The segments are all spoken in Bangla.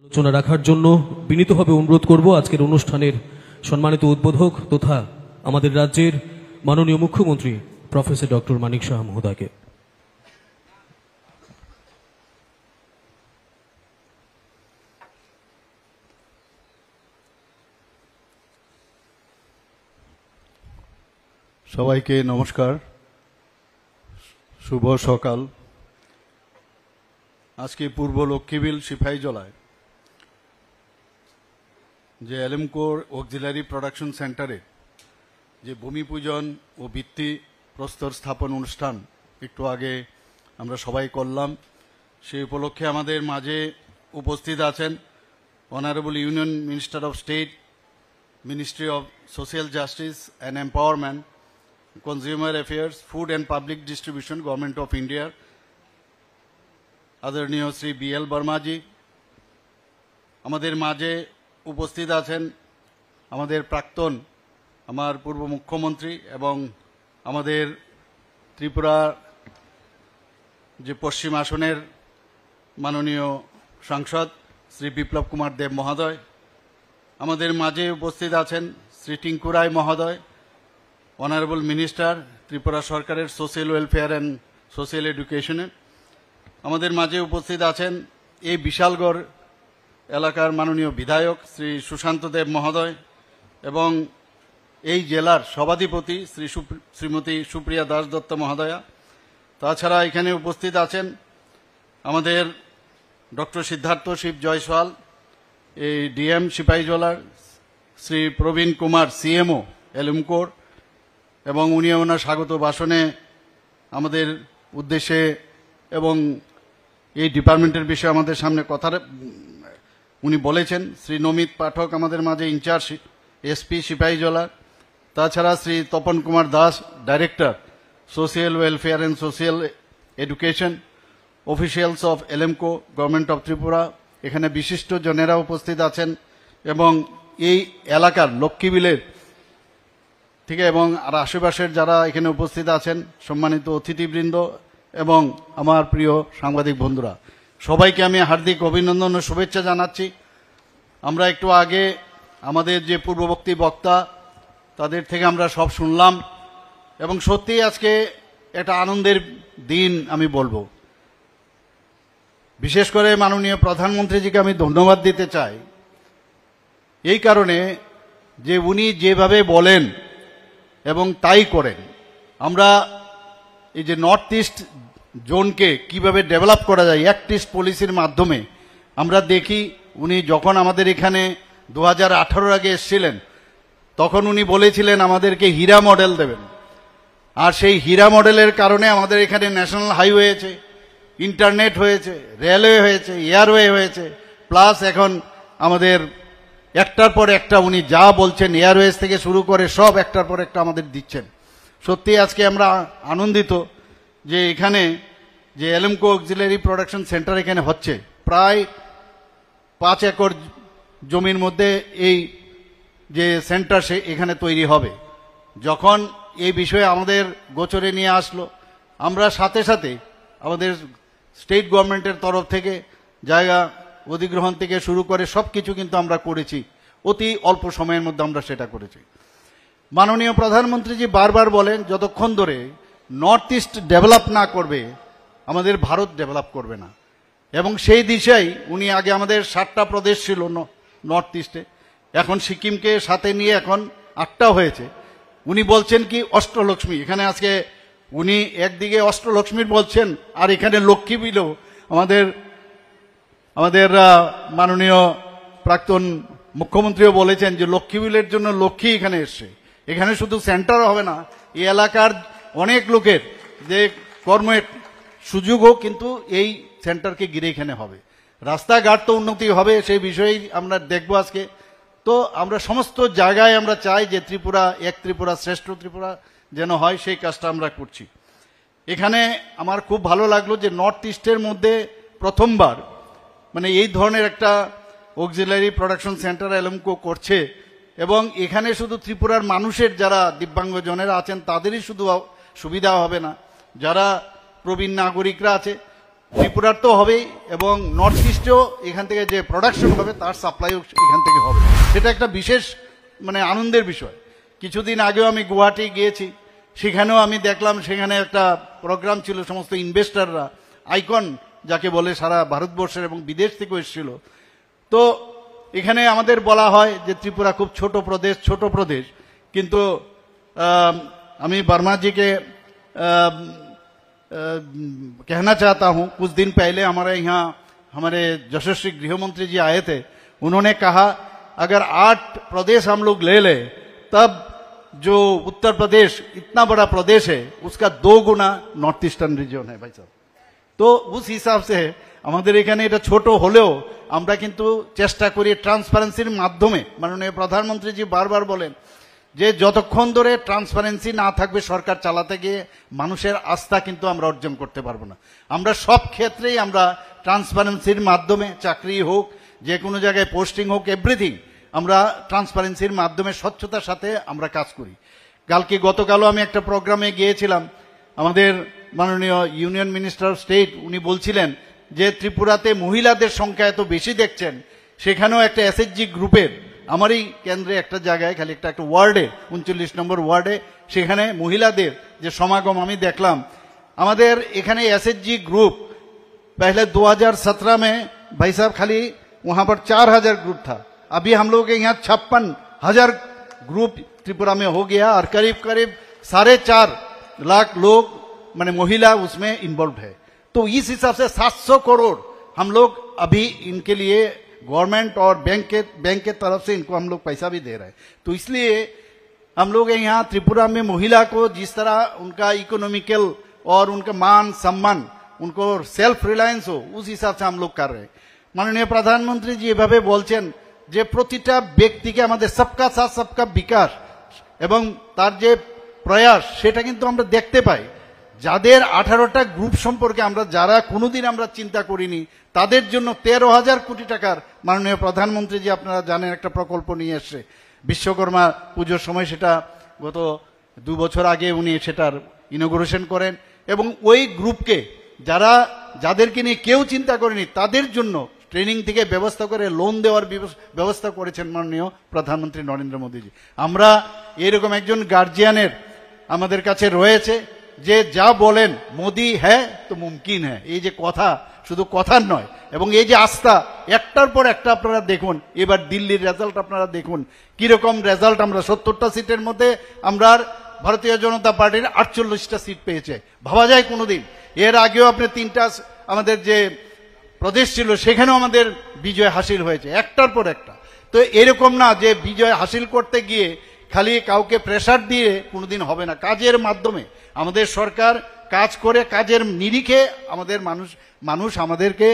আলোচনা রাখার জন্য বিনীতভাবে অনুরোধ করব আজকের অনুষ্ঠানের সম্মানিত উদ্বোধক তথা আমাদের রাজ্যের মাননীয় মুখ্যমন্ত্রী প্রফেসর ডক্টর মানিক সাহা মহোদয়কে। সবাইকে নমস্কার, শুভ সকাল। আজকে পূর্ব লক্ষ্মীবিল সিপাহীজলায় যে এলএমকোর অক্সিলারি প্রোডাকশন সেন্টারে যে ভূমি পূজন ও ভিত্তি প্রস্তর স্থাপন অনুষ্ঠান একটু আগে আমরা সবাই করলাম, সেই উপলক্ষে আমাদের মাঝে উপস্থিত আছেন honourable union minister of state, ministry of social justice and empowerment, Consumer Affairs, Food and Public Distribution, Government of India, আদরণীয় শ্রী BL বর্মাজি। আমাদের মাঝে উপস্থিত আছেন আমাদের প্রাক্তন, আমার পূর্ব মুখ্যমন্ত্রী এবং আমাদের ত্রিপুরা যে পশ্চিম আসনের মাননীয় সাংসদ শ্রী বিপ্লব কুমার দেব মহোদয়। আমাদের মাঝে উপস্থিত আছেন শ্রী টিঙ্কু রায় মহোদয়, অনারেবল মিনিস্টার ত্রিপুরা সরকারের সোশ্যাল ওয়েলফেয়ার অ্যান্ড সোশ্যাল এডুকেশনের। আমাদের মাঝে উপস্থিত আছেন এই বিশালগড় এলাকার মাননীয় বিধায়ক শ্রী সুশান্ত দেব মহোদয় এবং এই জেলার সভাধিপতি শ্রীমতী সুপ্রিয়া দাস দত্ত মহোদয়া। তাছাড়া এখানে উপস্থিত আছেন আমাদের ডক্টর সিদ্ধার্থ শিব জয়সওয়াল, এই ডিএম সিপাহীজলার, শ্রী প্রবীণ কুমার সিএমও এলএমকোর, এবং উনি ওনার স্বাগত ভাষণে আমাদের উদ্দেশ্যে এবং এই ডিপার্টমেন্টের বিষয়ে আমাদের সামনে কথা উনি বলেছেন। শ্রী নমিত পাঠক আমাদের মাঝে ইনচার্জ এসপি সিপাহীজলা। তাছাড়া Shri Tapan Kumar Das, director social welfare and social education, officials of এলএমকো, গভর্নমেন্ট অফ ত্রিপুরা। এখানে বিশিষ্ট জনেরা উপস্থিত আছেন এবং এই এলাকার লক্ষ্মীবিলের ঠিক এবং আর আশেপাশের যারা এখানে উপস্থিত আছেন, সম্মানিত অতিথিবৃন্দ এবং আমার প্রিয় সাংবাদিক বন্ধুরা, সবাইকে আমি হার্দিক অভিনন্দন ও শুভেচ্ছা জানাচ্ছি। আমরা একটু আগে আমাদের যে পূর্ববর্তী বক্তা তাদের থেকে আমরা সব শুনলাম এবং সত্যিই আজকে একটা আনন্দের দিন আমি বলবো। বিশেষ করে মাননীয় প্রধানমন্ত্রীজিকে আমি ধন্যবাদ দিতে চাই এই কারণে যে উনি যেভাবে বলেন এবং তাই করেন। আমরা এই যে নর্থ ইস্ট জোনকে কিভাবে ডেভেলপ করা যায় অ্যাক্ট ইস্ট পলিসির মাধ্যমে আমরা দেখি। উনি যখন আমাদের এখানে 2018 আগে এসেছিলেন তখন উনি বলেছিলেন আমাদেরকে হীরা মডেল দেবেন, আর সেই হীরা মডেলের কারণে আমাদের এখানে ন্যাশনাল হাইওয়ে হয়েছে, ইন্টারনেট হয়েছে, রেলওয়ে হয়েছে, এয়ারওয়ে হয়েছে, প্লাস এখন আমাদের একটার পর একটা উনি যা বলছেন এয়ারওয়েজ থেকে শুরু করে সব একটার পর একটা আমাদের দিচ্ছেন। সত্যি আজকে আমরা আনন্দিত যে এখানে যে এলএমকো অক্সিলারি প্রোডাকশন সেন্টার এখানে হচ্ছে, প্রায় 5 একর জমির মধ্যে এই যে সেন্টার সে এখানে তৈরি হবে। যখন এই বিষয়ে আমাদের গোচরে নিয়ে আসলো, আমরা সাথে সাথে আমাদের স্টেট গভর্নমেন্টের তরফ থেকে জায়গা অধিগ্রহণ থেকে শুরু করে সব কিছু কিন্তু আমরা করেছি, অতি অল্প সময়ের মধ্যে আমরা সেটা করেছি। মাননীয় প্রধানমন্ত্রীজি বারবার বলেন যতক্ষণ ধরে নর্থ ইস্ট ডেভেলপ না করবে আমাদের ভারত ডেভেলপ করবে না, এবং সেই দিশায় উনি আগে আমাদের 7টা প্রদেশ ছিল নর্থ ইস্টে, এখন সিকিমকে সাথে নিয়ে এখন 8টা হয়েছে। উনি বলছেন কি অষ্টলক্ষ্মী, এখানে আজকে উনি একদিকে অষ্টলক্ষ্মীর বলছেন আর এখানে লক্ষ্মী বিলেও আমাদের মাননীয় প্রাক্তন মুখ্যমন্ত্রীও বলেছেন যে লক্ষ্মী বিলের জন্য লক্ষ্মী এখানে এসছে। এখানে শুধু সেন্টার হবে না, এই এলাকার অনেক লোকের যে কর্মের সুযোগও কিন্তু এই সেন্টারকে ঘিরে এখানে হবে। রাস্তাঘাট তো উন্নতি হবে, সেই বিষয়েই আমরা দেখব আজকে। তো আমরা সমস্ত জায়গায় আমরা চাই যে ত্রিপুরা এক ত্রিপুরা শ্রেষ্ঠ ত্রিপুরা যেন হয়, সেই কাজটা আমরা করছি। এখানে আমার খুব ভালো লাগলো যে নর্থ ইস্টের মধ্যে প্রথমবার মানে এই ধরনের একটা অক্সিলারি প্রোডাকশন সেন্টার এলএমকো করছে, এবং এখানে শুধু ত্রিপুরার মানুষের যারা দিব্যাঙ্গজনেরা আছেন তাদেরই শুধু সুবিধা হবে না, যারা প্রবীণ নাগরিকরা আছে ত্রিপুরার তো হবেই, এবং নর্থ ইস্টেও এখান থেকে যে প্রোডাকশন হবে তার সাপ্লাইও এখান থেকে হবে। সেটা একটা বিশেষ মানে আনন্দের বিষয়। কিছুদিন আগেও আমি গুয়াহাটি গিয়েছি, সেখানেও আমি দেখলাম সেখানে একটা প্রোগ্রাম ছিল, সমস্ত ইনভেস্টররা, আইকন যাকে বলে সারা ভারতবর্ষের এবং বিদেশ থেকেও এসেছিল। তো এখানে আমাদের বলা হয় যে ত্রিপুরা খুব ছোট প্রদেশ, কিন্তু আমি वर्मा जी के कहना चाहता हूं, कुछ दिन पहले हमारे यहाँ हमारे यशस्वी गृह मंत्री जी आए थे। उन्होंने कहा अगर 8 प्रदेश हम लोग ले ले तब जो उत्तर प्रदेश इतना बड़ा प्रदेश है उसका 2 गुना नॉर्थ ईस्टार्न रीजन है भाई साहब। तो उस हिसाब से আমাদের এখানে এটা ছোট হলেও আমরা কিন্তু চেষ্টা করি ট্রান্সপারেন্সির মাধ্যমে। মাননীয় প্রধানমন্ত্রীজি বারবার বলেন যে যতক্ষণ ধরে ট্রান্সপারেন্সি না থাকবে সরকার চালাতে গিয়ে মানুষের আস্থা কিন্তু আমরা অর্জন করতে পারবো না। আমরা সব ক্ষেত্রেই আমরা ট্রান্সপারেন্সির মাধ্যমে, চাকরি হোক, যে কোনো জায়গায় পোস্টিং হোক, এভরিথিং আমরা ট্রান্সপারেন্সির মাধ্যমে স্বচ্ছতার সাথে আমরা কাজ করি। গতকালও আমি একটা প্রোগ্রামে গিয়েছিলাম, আমাদের মাননীয় ইউনিয়ন মিনিস্টার অফ স্টেট উনি বলছিলেন যে ত্রিপুরাতে মহিলাদের সংখ্যা এত বেশি দেখছেন, সেখানেও একটা এসএইচজি গ্রুপের আমারই কেন্দ্রে একটা জায়গায় খালি একটা ওয়ার্ডে 39 নম্বর ওয়ার্ডে সেখানে মহিলাদের যে সমাগম আমি দেখলাম। আমাদের এখানে एसएचजी ग्रुप पहले 2017 में भाई साहब खाली वहां पर 4000 ग्रुप था, अभी हम लोग के यहाँ 56,000 ग्रुप त्रिपुरा में हो गया और करीब करीब 4.5 लाख लोग माने महिला उसमें इन्वॉल्व है। तो इस हिसाब से 700 करोड़ हम लोग अभी इनके लिए गवर्नमेंट और बैंक के तरफ से इनको हम लोग पैसा भी दे रहे हैं। तो इसलिए हम लोग यहाँ त्रिपुरा में महिला को जिस तरह उनका इकोनॉमिकल और उनका मान सम्मान, उनको सेल्फ रिलायंस हो, उस हिसाब से हम लोग कर रहे हैं। माननीय प्रधानमंत्री जी এভাবে বলছেন যে প্রতিটা ব্যক্তিকে আমাদের सबका साथ सबका विकास এবং তার যে প্রয়াস সেটা কিন্তু আমরা দেখতে পাই। যাদের 18টা গ্রুপ সম্পর্কে আমরা যারা কোনোদিন আমরা চিন্তা করিনি তাদের জন্য 13,000 কোটি টাকার মাননীয় প্রধানমন্ত্রী জি আপনারা জানেন একটা প্রকল্প নিয়ে এসেছে। বিশ্বকর্মা পুজোর সময় সেটা গত 2 বছর আগে উনি সেটার ইনগুরেশন করেন, এবং ওই গ্রুপকে যাদেরকে নিয়ে কেউ চিন্তা করেনি তাদের জন্য ট্রেনিং থেকে ব্যবস্থা করে লোন দেওয়ার ব্যবস্থা করেছেন মাননীয় প্রধানমন্ত্রী নরেন্দ্র মোদীজি। আমরা এরকম একজন গার্জিয়ানের আমাদের কাছে রয়েছে যে যা বলেন মোদি হ্যাঁ তো মুমকিন হ্যাঁ, এই যে কথা শুধু কথার নয়, এবং এই যে আস্থা একটার পর একটা আপনারা দেখুন। এবার দিল্লির রেজাল্ট আপনারা দেখুন কিরকম রেজাল্ট। আমরা 70টা সিটের মধ্যে আমরা ভারতীয় জনতা পার্টির 48টা সিট পেয়েছে, ভাবা যায় কোনোদিন? এর আগেও আপনি 3টা আমাদের যে প্রদেশ ছিল সেখানেও আমাদের বিজয় হাসিল হয়েছে একটার পর একটা। তো এরকম না যে বিজয় হাসিল করতে গিয়ে খালি কাউকে প্রেসার দিয়ে কোনোদিন হবে না। কাজের মাধ্যমে আমাদের সরকার কাজ করে, কাজের নিরিখে আমাদের মানুষ আমাদেরকে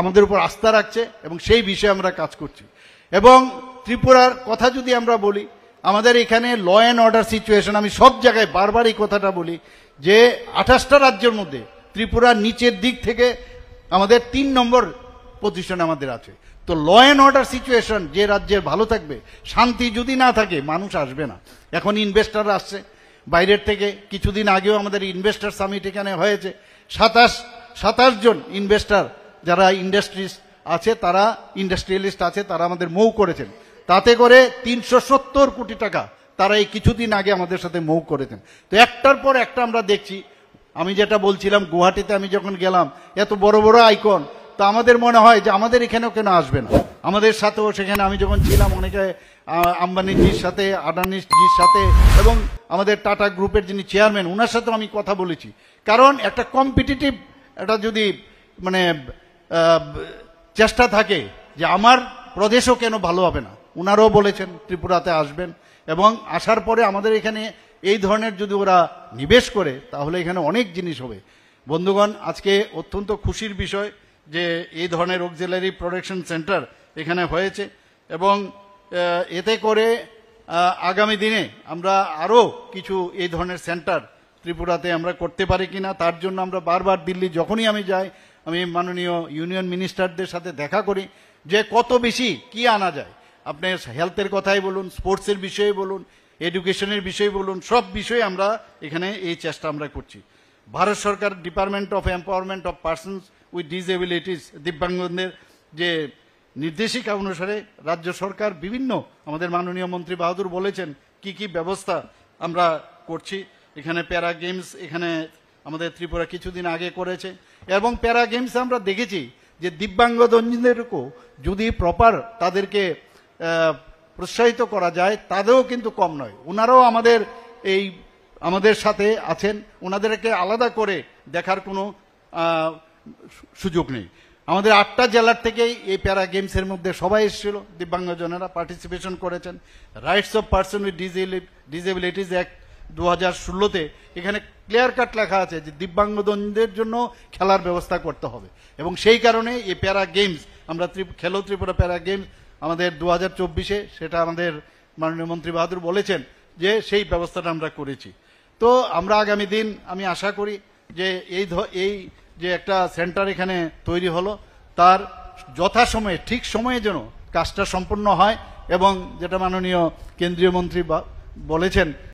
আমাদের উপর আস্থা রাখছে এবং সেই বিষয়ে আমরা কাজ করছি। এবং ত্রিপুরার কথা যদি আমরা বলি, আমাদের এখানে ল অ্যান্ড অর্ডার সিচুয়েশন, আমি সব জায়গায় বারবার এই কথাটা বলি যে 28টা রাজ্যের মধ্যে ত্রিপুরার নিচের দিক থেকে আমাদের 3 নম্বর পজিশনে আমাদের আছে। তো ল অ্যান্ড অর্ডার সিচুয়েশন যে রাজ্যের ভালো থাকবে, শান্তি যদি না থাকে মানুষ আসবে না। এখন ইনভেস্টাররা আসছে বাইরের থেকে, কিছুদিন আগেও আমাদের ইনভেস্টার সামিট এখানে হয়েছে। 27 জন ইনভেস্টার যারা ইন্ডাস্ট্রিয়ালিস্ট আছে তারা আমাদের মৌ করেছেন, তাতে করে 370 কোটি টাকা তারা এই কিছুদিন আগে আমাদের সাথে মৌ করেছেন। তো একটার পর একটা আমরা দেখছি। আমি যেটা বলছিলাম, গুয়াহাটিতে আমি যখন গেলাম এত বড় বড় আইকন, তো আমাদের মনে হয় যে আমাদের এখানেও কেন আসবে না। আমাদের সাথেও সেখানে আমি যখন ছিলাম অনেকে আম্বানিজির সাথে, আদানিজির সাথে এবং আমাদের টাটা গ্রুপের যিনি চেয়ারম্যান ওনার সাথেও আমি কথা বলেছি। কারণ একটা কম্পিটিটিভ একটা যদি মানে চেষ্টা থাকে যে আমার প্রদেশও কেন ভালো হবে না, ওনারাও বলেছেন ত্রিপুরাতে আসবেন, এবং আসার পরে আমাদের এখানে এই ধরনের যদি ওরা নিবেশ করে তাহলে এখানে অনেক জিনিস হবে। বন্ধুগণ, আজকে অত্যন্ত খুশির বিষয় যে এই ধরনের অক্সিলারি প্রোডাকশন সেন্টার এখানে হয়েছে, এবং এতে করে আগামী দিনে আমরা আরও কিছু এই ধরনের সেন্টার ত্রিপুরাতে আমরা করতে পারি কিনা, তার জন্য আমরা বারবার দিল্লি যখনই আমি যাই আমি মাননীয় ইউনিয়ন মিনিস্টারদের সাথে দেখা করি যে কত বেশি কি আনা যায়। আপনি হেলথের কথাই বলুন, স্পোর্টসের বিষয়ে বলুন, এডুকেশনের বিষয়ে বলুন, সব বিষয়ে আমরা এখানে এই চেষ্টা আমরা করছি। ভারত সরকার department of empowerment of persons with disabilities দিব্যাঙ্গদের যে নির্দেশিকা অনুসারে রাজ্য সরকার বিভিন্ন আমাদের মাননীয় মন্ত্রী বাহাদুর বলেছেন কি কি ব্যবস্থা আমরা করছি। এখানে প্যারা গেমস এখানে আমাদের ত্রিপুরা কিছুদিন আগে করেছে এবং প্যারা গেমস আমরা দেখেছি যে দিব্যাঙ্গদেরকেও যদি প্রপার তাদেরকে প্রোৎসাহিত করা যায় তাদেরও কিন্তু কম নয়। ওনারাও আমাদের সাথে আছেন, ওনাদেরকে আলাদা করে দেখার কোনো সুযোগ নেই। আমাদের 8টা জেলার থেকেই এই প্যারা গেমসের মধ্যে সবাই এসেছিল, দিব্যাঙ্গজনেরা পার্টিসিপেশন করেছেন। Rights of person with disabilities act 2016-তে এখানে ক্লিয়ার কাট লেখা আছে যে দিব্যাঙ্গজনদের জন্য খেলার ব্যবস্থা করতে হবে এবং সেই কারণে এই প্যারা গেমস আমরা খেলো ত্রিপুরা প্যারা গেমস আমাদের 2024-এ সেটা আমাদের মাননীয় মন্ত্রী বাহাদুর বলেছেন যে সেই ব্যবস্থাটা আমরা করেছি। তো আমরা আগামী দিন আমি আশা করি যে এই যে একটা সেন্টার এখানে তৈরি হলো তার যথাসময়ে ঠিক সময়ে যেন কাজটা সম্পন্ন হয় এবং যেটা মাননীয় কেন্দ্রীয় মন্ত্রী বলেছেন